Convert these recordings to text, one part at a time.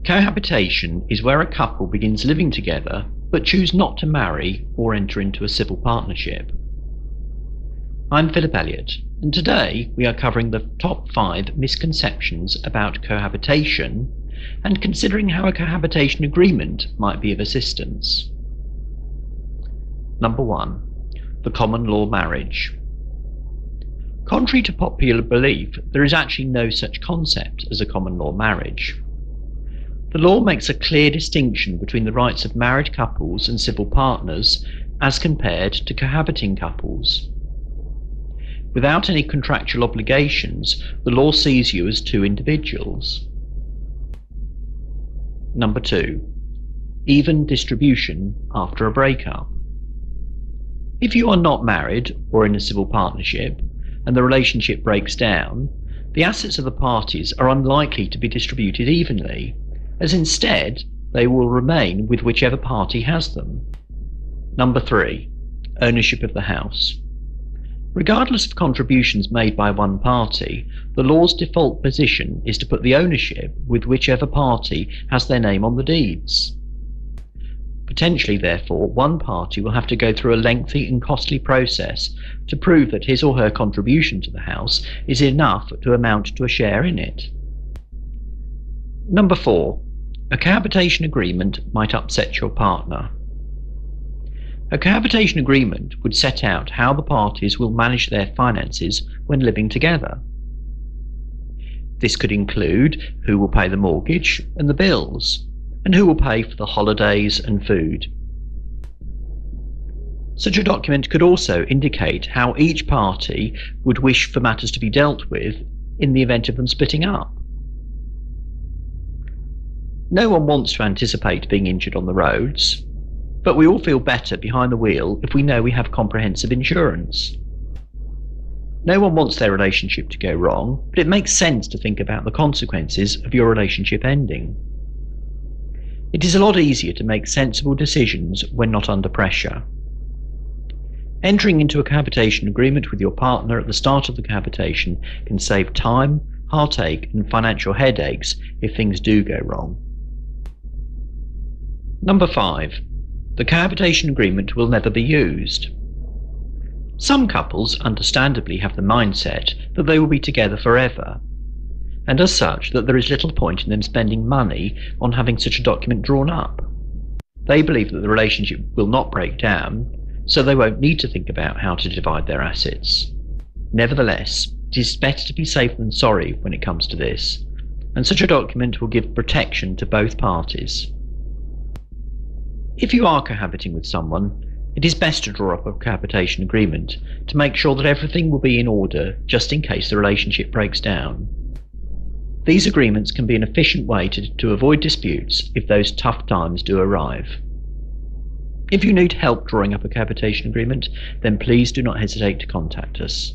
Cohabitation is where a couple begins living together but choose not to marry or enter into a civil partnership. I'm Philip Elliott, and today we are covering the top 5 misconceptions about cohabitation and considering how a cohabitation agreement might be of assistance. Number 1. The common law marriage. Contrary to popular belief, there is actually no such concept as a common law marriage. The law makes a clear distinction between the rights of married couples and civil partners as compared to cohabiting couples. Without any contractual obligations, the law sees you as two individuals. Number 2. Even distribution after a breakup. If you are not married or in a civil partnership and the relationship breaks down, the assets of the parties are unlikely to be distributed evenly, as instead they will remain with whichever party has them. Number 3. Ownership of the house. Regardless of contributions made by one party, the law's default position is to put the ownership with whichever party has their name on the deeds. Potentially, therefore, one party will have to go through a lengthy and costly process to prove that his or her contribution to the house is enough to amount to a share in it. Number 4. A cohabitation agreement might upset your partner. A cohabitation agreement would set out how the parties will manage their finances when living together. This could include who will pay the mortgage and the bills, and who will pay for the holidays and food. Such a document could also indicate how each party would wish for matters to be dealt with in the event of them splitting up. No one wants to anticipate being injured on the roads, but we all feel better behind the wheel if we know we have comprehensive insurance. No one wants their relationship to go wrong, but it makes sense to think about the consequences of your relationship ending. It is a lot easier to make sensible decisions when not under pressure. Entering into a cohabitation agreement with your partner at the start of the cohabitation can save time, heartache, and financial headaches if things do go wrong. Number 5. The cohabitation agreement will never be used. Some couples understandably have the mindset that they will be together forever, and as such that there is little point in them spending money on having such a document drawn up. They believe that the relationship will not break down, so they won't need to think about how to divide their assets. Nevertheless, it is better to be safe than sorry when it comes to this, and such a document will give protection to both parties. If you are cohabiting with someone, it is best to draw up a cohabitation agreement to make sure that everything will be in order just in case the relationship breaks down. These agreements can be an efficient way to avoid disputes if those tough times do arrive. If you need help drawing up a cohabitation agreement, then please do not hesitate to contact us.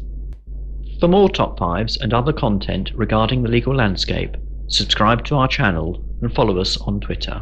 For more top 5s and other content regarding the legal landscape, subscribe to our channel and follow us on Twitter.